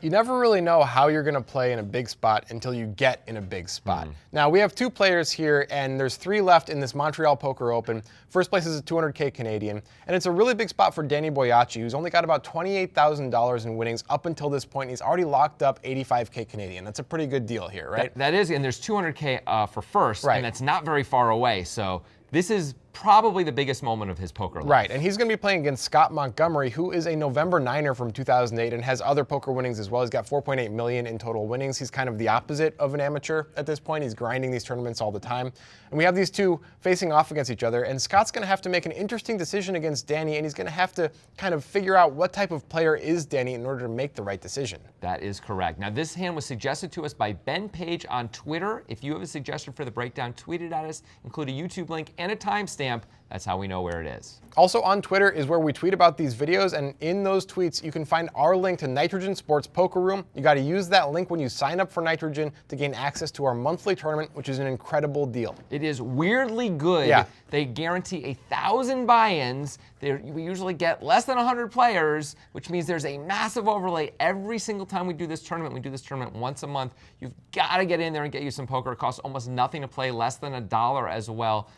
You never really know how you're going to play in a big spot until you get in a big spot. Now, we have 2 players here, and there's 3 left in this Montreal Poker Open. First place is a $200K Canadian, and it's a really big spot for Danny Boyacci, who's only got about $28,000 in winnings up until this point. He's already locked up $85K Canadian. That's a pretty good deal here, right? That is, and there's $200K for first, right. And that's not very far away. So this is probably the biggest moment of his poker life. Right, and he's going to be playing against Scott Montgomery, who is a November Niner from 2008 and has other poker winnings as well. He's got 4.8 million in total winnings. He's kind of the opposite of an amateur at this point. He's grinding these tournaments all the time. And we have these 2 facing off against each other, and Scott's going to have to make an interesting decision against Danny, and he's going to have to kind of figure out what type of player is Danny in order to make the right decision. That is correct. Now, this hand was suggested to us by Ben Page on Twitter. If you have a suggestion for the breakdown, tweet it at us, include a YouTube link and a timestamp. That's how we know where it is. Also on Twitter is where we tweet about these videos, and in those tweets you can find our link to Nitrogen Sports Poker Room. You got to use that link when you sign up for Nitrogen to gain access to our monthly tournament, which is an incredible deal. It is weirdly good. Yeah. They guarantee 1,000 buy-ins. We usually get less than 100 players, which means there's a massive overlay every single time we do this tournament. We do this tournament once a month. You've got to get in there and get you some poker. It costs almost nothing to play, less than $1 as well.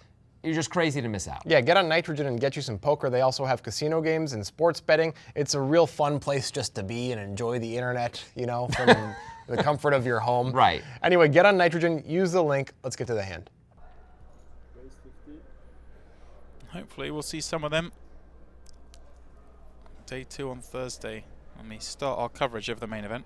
You're just crazy to miss out. Yeah, get on Nitrogen and get you some poker. They also have casino games and sports betting. It's a real fun place just to be and enjoy the internet, you know, from the comfort of your home. Right. Anyway, get on Nitrogen, use the link. Let's get to the hand. Hopefully we'll see some of them. Day 2 on Thursday when we start our coverage of the main event.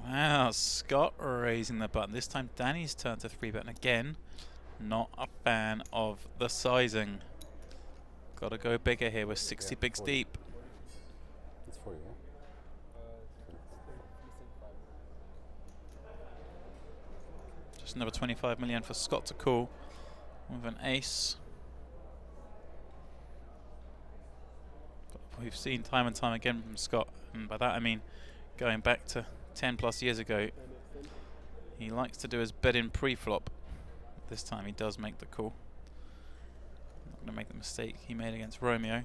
Wow, Scott raising the button. This time Danny's turn to 3-bet, and again, not a fan of the sizing. Got to go bigger here with 60 bigs deep. It's 40, yeah? Just another 25 million for Scott to call with an ace. But we've seen time and time again from Scott, and by that I mean going back to 10 plus years ago, he likes to do his bet in pre-flop. This time he does make the call. Not going to make the mistake he made against Romeo.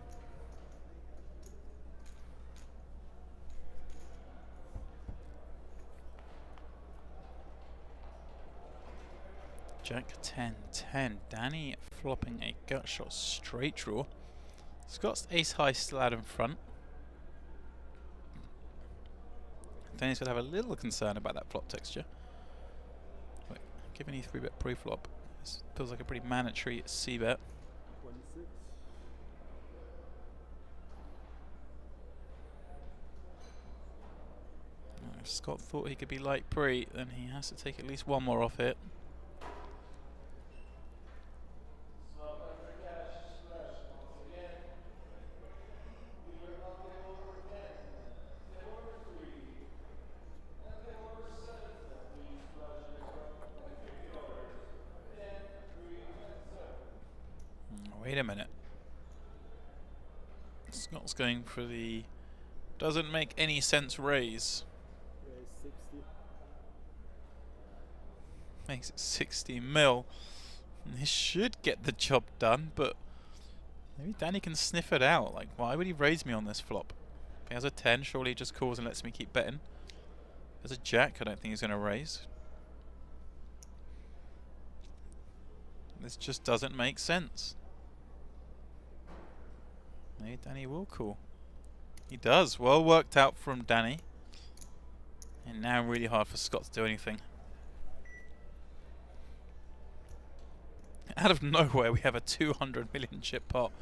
Jack 10-10. Danny flopping a gut shot straight draw. Scott's ace high still out in front. Danny's going to have a little concern about that flop texture. But given he 3-bet pre-flop, this feels like a pretty mandatory c-bet. If Scott thought he could be light pre, then he has to take at least one more off it. Wait a minute. Scott's going for the doesn't make any sense raise. Makes it 60 mil. And this should get the job done, but maybe Danny can sniff it out. Like, why would he raise me on this flop? If he has a 10, surely he just calls and lets me keep betting. If there's a jack, I don't think he's going to raise. This just doesn't make sense. Maybe Danny will call. He does. Well worked out from Danny. And now really hard for Scott to do anything. Out of nowhere, we have a 200 million chip pot.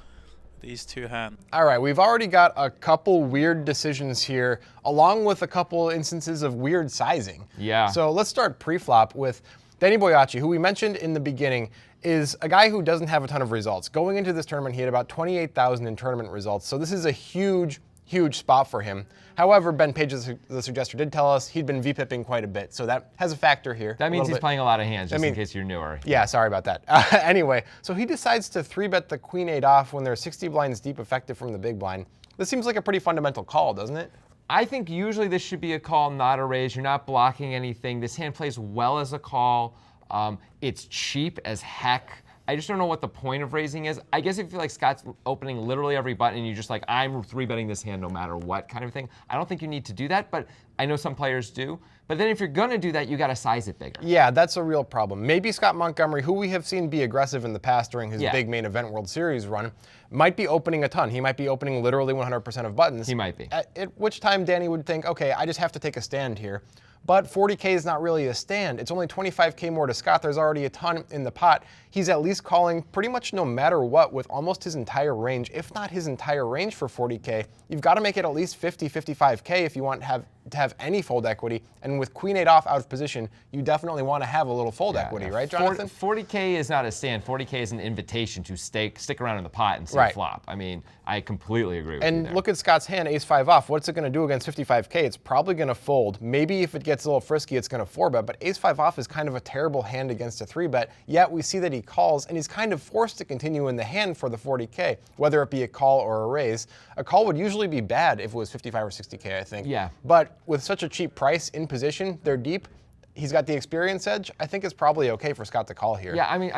These two hands. All right, we've already got a couple weird decisions here, along with a couple instances of weird sizing. Yeah. So let's start pre-flop with Danny Boyacci, who we mentioned in the beginning is a guy who doesn't have a ton of results. Going into this tournament, he had about 28,000 in tournament results. So this is a huge huge spot for him. However, Ben Page, the suggester, did tell us he'd been VPIPing quite a bit, so that has a factor here. That means he's playing a lot of hands, just in case you're newer. Yeah, sorry about that. Anyway, so he decides to 3-bet the queen 8 off when they're 60 blinds deep effective from the big blind. This seems like a pretty fundamental call, doesn't it? I think usually this should be a call, not a raise. You're not blocking anything. This hand plays well as a call. It's cheap as heck. I just don't know what the point of raising is. I guess if you feel like Scott's opening literally every button and you're just like, I'm 3-betting this hand no matter what kind of thing, I don't think you need to do that, but I know some players do. But then if you're going to do that, you got to size it bigger. Yeah, that's a real problem. Maybe Scott Montgomery, who we have seen be aggressive in the past during his big main event World Series run, might be opening a ton. He might be opening literally 100% of buttons. He might be. At which time Danny would think, okay, I just have to take a stand here. But 40K is not really a stand. It's only 25K more to Scott. There's already a ton in the pot. He's at least calling pretty much no matter what with almost his entire range, if not his entire range for 40K. You've got to make it at least 50, 55K if you want to have any fold equity. And with queen 8 off out of position, you definitely want to have a little fold equity, right, Jonathan? 40K is not a stand. 40K is an invitation to stick around in the pot and see flop. I mean, I completely agree with you And there. look at Scott's hand, ace-5 off. What's it going to do against 55K? It's probably going to fold. Maybe if it gets a little frisky, it's going to 4-bet. But ace-5 off is kind of a terrible hand against a 3-bet. Yet we see that he calls, and he's kind of forced to continue in the hand for the 40K, whether it be a call or a raise. A call would usually be bad if it was 55 or 60K, I think. Yeah. But with such a cheap price in position, they're deep. He's got the experience edge. I think it's probably okay for Scott to call here. Yeah, I mean,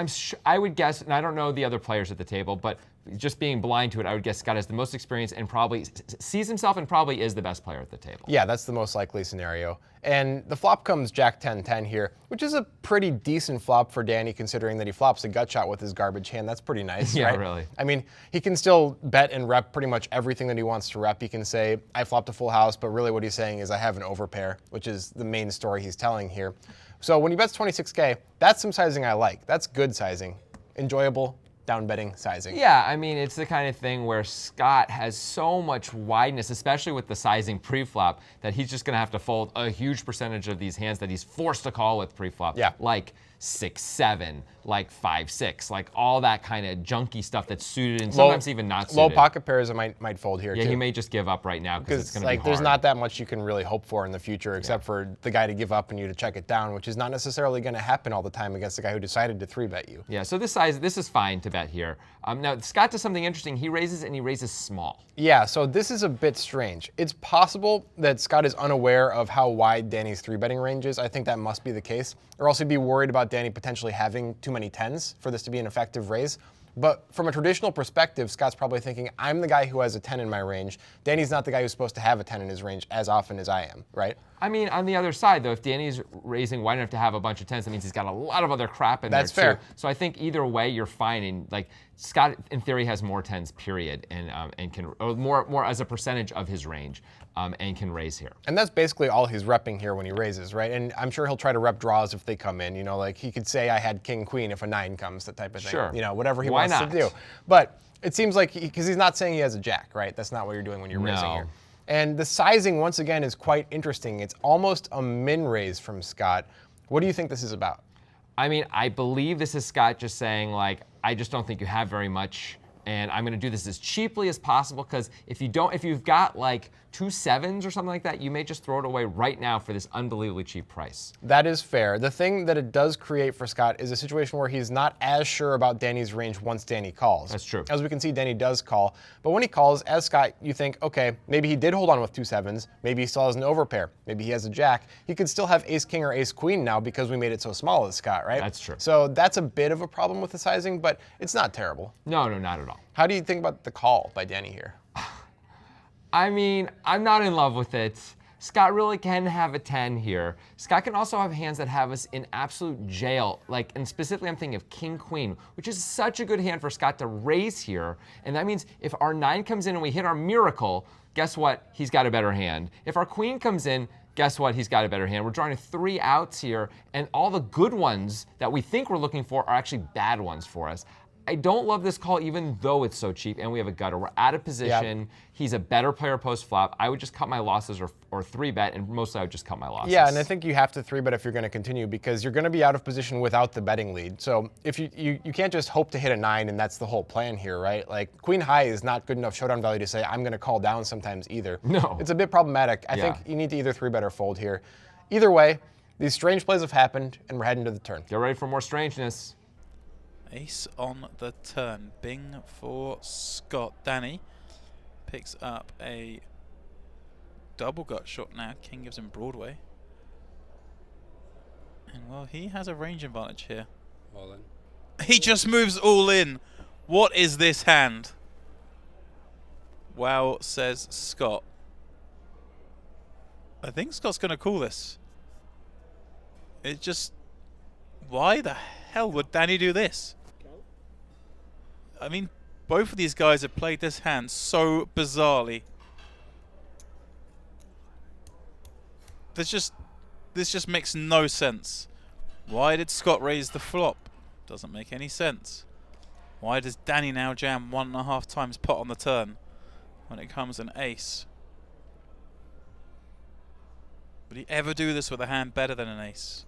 I would guess, and I don't know the other players at the table, but just being blind to it, I would guess Scott has the most experience and probably sees himself and probably is the best player at the table. Yeah, that's the most likely scenario. And the flop comes Jack 10-10 here, which is a pretty decent flop for Danny considering that he flops a gut shot with his garbage hand. That's pretty nice, Yeah, right? really. I mean, he can still bet and rep pretty much everything that he wants to rep. He can say, I flopped a full house, but really what he's saying is I have an overpair, which is the main story he's telling here. So when he bets 26K, that's some sizing I like. That's good sizing. Enjoyable, down betting sizing. Yeah, I mean, it's the kind of thing where Scott has so much wideness, especially with the sizing pre-flop, that he's just going to have to fold a huge percentage of these hands that he's forced to call with pre-flop. Yeah. Like 6-7, like 5-6, like all that kind of junky stuff that's suited and sometimes even not suited. Low pocket pairs might fold here, Yeah, too. he may just give up right now because it's going to be hard. There's not that much you can really hope for in the future except for the guy to give up and you to check it down, which is not necessarily going to happen all the time against the guy who decided to 3-bet you. Yeah, so this is fine to bet here. Now, Scott does something interesting. He raises and he raises small. Yeah, so this is a bit strange. It's possible that Scott is unaware of how wide Danny's 3-betting range is. I think that must be the case. Or else he'd be worried about Danny potentially having too many 10s for this to be an effective raise. But from a traditional perspective, Scott's probably thinking, I'm the guy who has a 10 in my range. Danny's not the guy who's supposed to have a 10 in his range as often as I am, right? I mean, on the other side, though, if Danny's raising wide enough to have a bunch of 10s, that means he's got a lot of other crap in there, That's fair. too. So I think either way, you're fine. And like Scott, in theory, has more 10s, period, and can or more as a percentage of his range, and can raise here. And that's basically all he's repping here when he raises, right? And I'm sure he'll try to rep draws if they come in. You know, like he could say I had king queen if a 9 comes, that type of thing. Sure. You know, whatever he Why wants not? to do. But it seems like because he's not saying he has a jack, right? That's not what you're doing when you're raising No. here. And the sizing, once again, is quite interesting. It's almost a min raise from Scott. What do you think this is about? I mean, I believe this is Scott just saying, like, I just don't think you have very much, and I'm going to do this as cheaply as possible, because if you've got like 2 7s or something like that, you may just throw it away right now for this unbelievably cheap price. That is fair. The thing that it does create for Scott is a situation where he's not as sure about Danny's range once Danny calls. That's true. As we can see, Danny does call. But when he calls, as Scott, you think, okay, maybe he did hold on with 2 7s. Maybe he still has an overpair. Maybe he has a jack. He could still have ace king or ace queen now because we made it so small as Scott, right? That's true. So that's a bit of a problem with the sizing, but it's not terrible. No, not at all. How do you think about the call by Danny here? I mean, I'm not in love with it. Scott really can have a 10 here. Scott can also have hands that have us in absolute jail. Like, and specifically I'm thinking of king queen, which is such a good hand for Scott to raise here. And that means if our 9 comes in and we hit our miracle, guess what? He's got a better hand. If our queen comes in, guess what? He's got a better hand. We're drawing 3 outs here, and all the good ones that we think we're looking for are actually bad ones for us. I don't love this call even though it's so cheap and we have a gutter. We're out of position. Yep. He's a better player post-flop. I would just cut my losses or 3-bet, and mostly I would just cut my losses. Yeah, and I think you have to 3-bet if you're going to continue because you're going to be out of position without the betting lead. So if you can't just hope to hit a 9 and that's the whole plan here, right? Like queen high is not good enough showdown value to say I'm going to call down sometimes either. No. It's a bit problematic. I think you need to either 3-bet or fold here. Either way, these strange plays have happened and we're heading to the turn. Get ready for more strangeness. Ace on the turn. Bing for Scott. Danny picks up a double gut shot now. King gives him Broadway. And well, he has a range advantage here. All in. He just moves all in. What is this hand? Wow, says Scott. I think Scott's going to call this. It just... Why the hell would Danny do this? I mean, both of these guys have played this hand so bizarrely. This just makes no sense. Why did Scott raise the flop? Doesn't make any sense. Why does Danny now jam 1.5 times pot on the turn when it comes an ace? Would he ever do this with a hand better than an ace?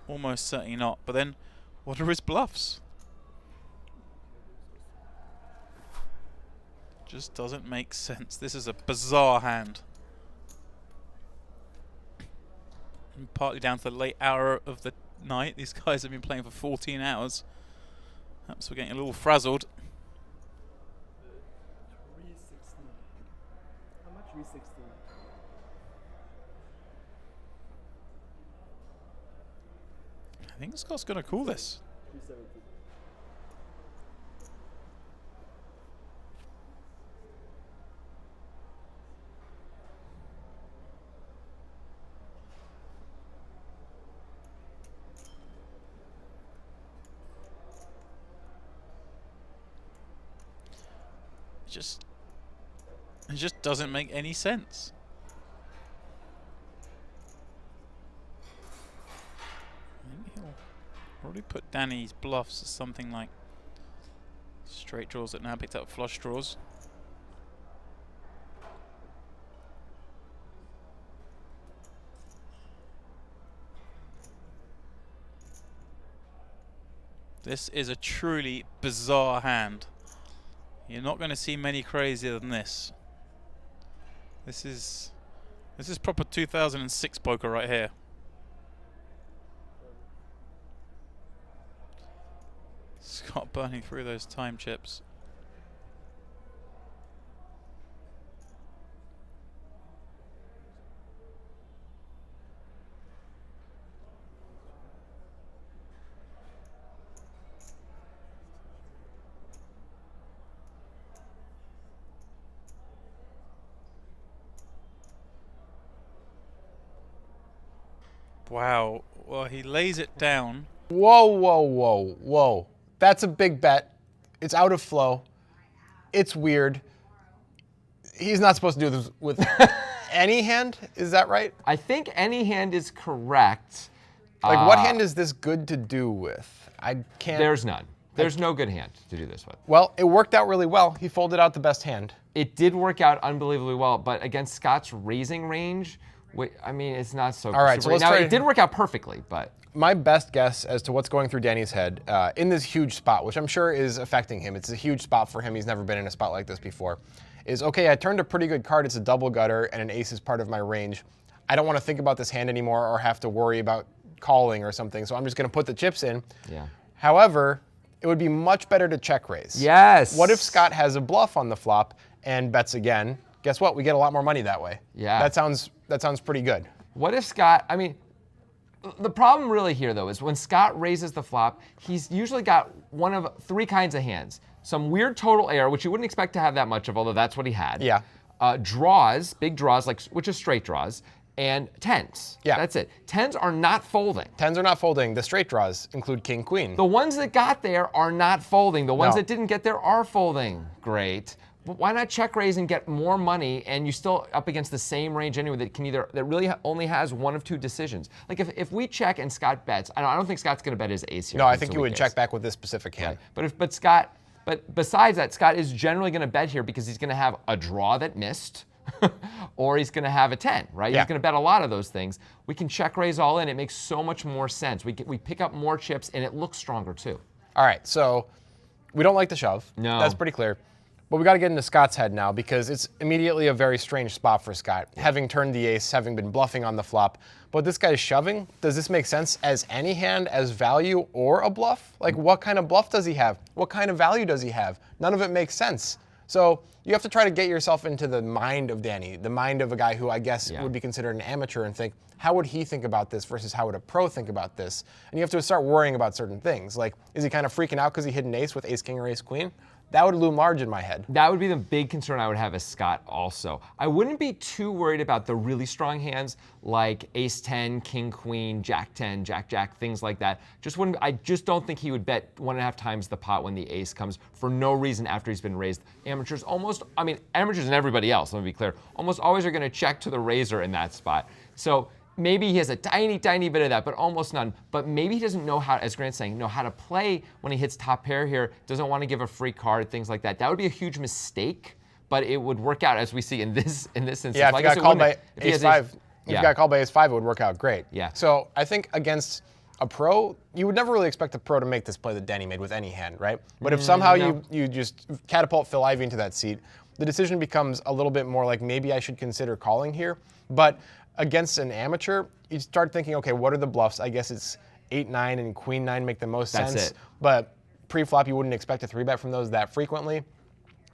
Almost certainly not. But then, what are his bluffs? Just doesn't make sense. This is a bizarre hand. And partly down to the late hour of the night. These guys have been playing for 14 hours. Perhaps we're getting a little frazzled. 316. How much 316? I think Scott's going to call this. 370. It just doesn't make any sense. I think he'll probably put Danny's bluffs as something like straight draws that now picked up flush draws. This is a truly bizarre hand. You're not going to see many crazier than this. This is proper 2006 poker right here. Scott burning through those time chips. Wow. Well, he lays it down. Whoa, whoa, whoa, whoa. That's a big bet. It's out of flow. It's weird. He's not supposed to do this with any hand. Is that right? I think any hand is correct. Like, what hand is this good to do with? I can't. There's none. There's no good hand to do this with. Well, it worked out really well. He folded out the best hand. It did work out unbelievably well, but against Scott's raising range, I mean, it's not so. All right, so let's now, try it did work out perfectly, but. My best guess as to what's going through Danny's head in this huge spot, which I'm sure is affecting him. It's a huge spot for him. He's never been in a spot like this before. Is, okay, I turned a pretty good card. It's a double gutter, and an ace is part of my range. I don't want to think about this hand anymore or have to worry about calling or something, so I'm just going to put the chips in. Yeah. However, it would be much better to check raise. Yes. What if Scott has a bluff on the flop and bets again? Guess what? We get a lot more money that way. Yeah. That sounds pretty good. What if Scott, I mean, the problem really here, though, is when Scott raises the flop, he's usually got one of 3 kinds of hands. Some weird total air, which you wouldn't expect to have that much of, although that's what he had. Yeah. Draws, big draws, which is straight draws, and tens. Yeah. That's it. Tens are not folding. Tens are not folding. The straight draws include king, queen. The ones that got there are not folding. The ones No. that didn't get there are folding. Great. But why not check raise and get more money, and you're still up against the same range anyway that really only has one of two decisions. Like if we check and Scott bets, I don't think Scott's going to bet his ace here. No, I think you would check back with this specific hand. Right. But besides that, Scott is generally going to bet here because he's going to have a draw that missed, or he's going to have a 10, right? Yeah. He's going to bet a lot of those things. We can check raise all in. It makes so much more sense. We pick up more chips, and it looks stronger too. All right, so we don't like the shove. No. That's pretty clear. But we got to get into Scott's head now because it's immediately a very strange spot for Scott, having turned the ace, having been bluffing on the flop. But this guy's shoving. Does this make sense as any hand, as value, or a bluff? Like, what kind of bluff does he have? What kind of value does he have? None of it makes sense. So you have to try to get yourself into the mind of Danny, the mind of a guy who I guess would be considered an amateur, and think, how would he think about this versus how would a pro think about this? And you have to start worrying about certain things. Like, is he kind of freaking out because he hit an ace with ace, king, or ace, queen? That would loom large in my head. That would be the big concern I would have as Scott also. I wouldn't be too worried about the really strong hands like ace 10, king, queen, jack 10, jack, jack, things like that. I just don't think he would bet 1.5 times the pot when the ace comes for no reason after he's been raised. Amateurs and everybody else, let me be clear, almost always are going to check to the raiser in that spot. So maybe he has a tiny, tiny bit of that, but almost none. But maybe he doesn't know how, as Grant's saying, know how to play when he hits top pair here, doesn't want to give a free card, things like that. That would be a huge mistake, but it would work out as we see in this instance. Yeah, if you got called by ace 5, if you got called by ace 5, it would work out great. Yeah. So I think against a pro, you would never really expect a pro to make this play that Danny made with any hand, right? But if somehow you just catapult Phil Ivey into that seat, the decision becomes a little bit more like maybe I should consider calling here. But against an amateur, you start thinking, okay, what are the bluffs? I guess it's 8-9 and queen 9 make the most sense. That's it. But pre-flop, you wouldn't expect a 3-bet from those that frequently.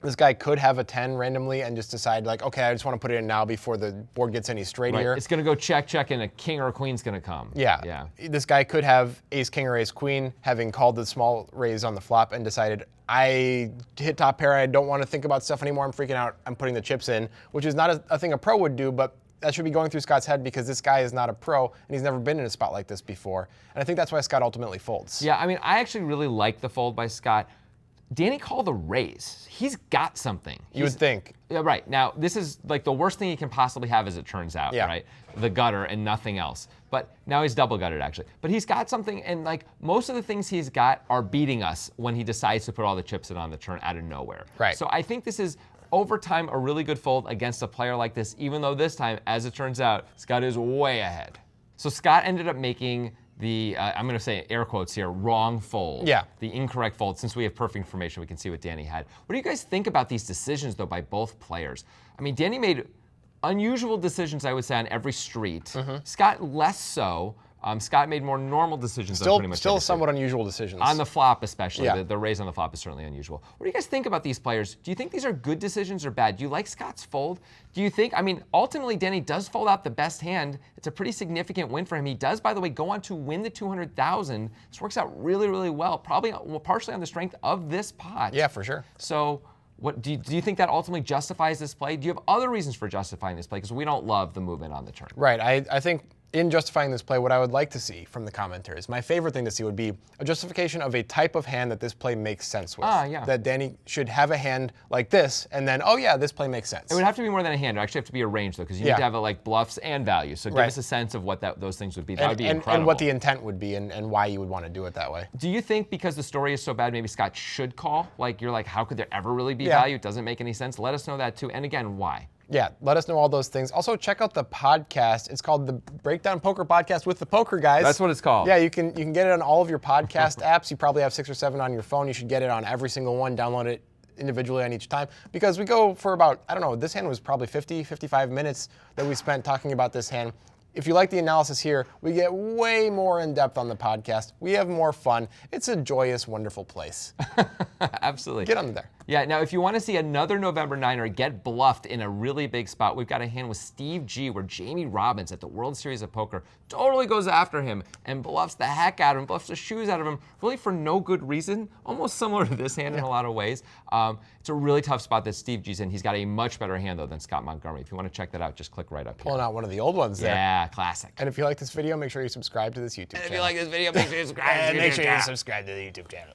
This guy could have a 10 randomly and just decide like, okay, I just want to put it in now before the board gets any straight here. It's going to go check, check, and a king or a queen's going to come. Yeah. This guy could have ace, king, or ace, queen, having called the small raise on the flop and decided, I hit top pair, I don't want to think about stuff anymore, I'm freaking out, I'm putting the chips in, which is not a thing a pro would do, but that should be going through Scott's head because this guy is not a pro and he's never been in a spot like this before. And I think that's why Scott ultimately folds. Yeah, I mean, I actually really like the fold by Scott. Danny called a raise. He's got something. You would think. Yeah, right. Now, this is like the worst thing he can possibly have as it turns out, right? The gutter and nothing else. But now he's double gutted, actually. But he's got something, and like most of the things he's got are beating us when he decides to put all the chips in on the turn out of nowhere. Right. So I think this is, over time, a really good fold against a player like this, even though this time, as it turns out, Scott is way ahead. So Scott ended up making the, I'm going to say air quotes here, wrong fold. Yeah. The incorrect fold. Since we have perfect information, we can see what Danny had. What do you guys think about these decisions, though, by both players? I mean, Danny made unusual decisions, I would say, on every street. Scott less so. Scott made more normal decisions on pretty much Still every somewhat unusual decisions. on the flop, especially. Yeah. The raise on the flop is certainly unusual. What do you guys think about these players? Do you think these are good decisions or bad? Do you like Scott's fold? Do you think, I mean, ultimately, Danny does fold out the best hand. It's a pretty significant win for him. He does, by the way, go on to win the $200,000. This works out really, really well, probably partially on the strength of this pot. Yeah, for sure. So what do you think that ultimately justifies this play? Do you have other reasons for justifying this play? Because we don't love the movement on the turn. Right. I think in justifying this play, what I would like to see from the commenters, my favorite thing to see would be a justification of a type of hand that this play makes sense with. Yeah. That Danny should have a hand like this, and then, oh yeah, this play makes sense. It would have to be more than a hand. It would actually have to be a range, though, because you need to have like bluffs and values. So give us a sense of what those things would be. That would be incredible. And what the intent would be and why you would want to do it that way. Do you think because the story is so bad, maybe Scott should call? Like, you're like, how could there ever really be value? It doesn't make any sense. Let us know that, too. And again, why? Yeah, let us know all those things. Also, check out the podcast. It's called the Breakdown Poker Podcast with the Poker Guys. That's what it's called. Yeah, you can get it on all of your podcast apps. You probably have 6 or 7 on your phone. You should get it on every single one. Download it individually on each time because we go for about, I don't know, this hand was probably 50, 55 minutes that we spent talking about this hand. If you like the analysis here, we get way more in depth on the podcast. We have more fun. It's a joyous, wonderful place. Absolutely. Get on there. Yeah, now if you want to see another November Niner get bluffed in a really big spot, we've got a hand with Steve G where Jamie Robbins at the World Series of Poker totally goes after him and bluffs the heck out of him, bluffs the shoes out of him, really for no good reason, almost similar to this hand in a lot of ways. It's a really tough spot that Steve G's in. He's got a much better hand, though, than Scott Montgomery. If you want to check that out, just click right up here. Pulling out one of the old ones there. Yeah, classic. And if you like this video, make sure you subscribe to this YouTube channel. If you like this video, make sure you subscribe to the YouTube channel. Subscribe to the YouTube channel.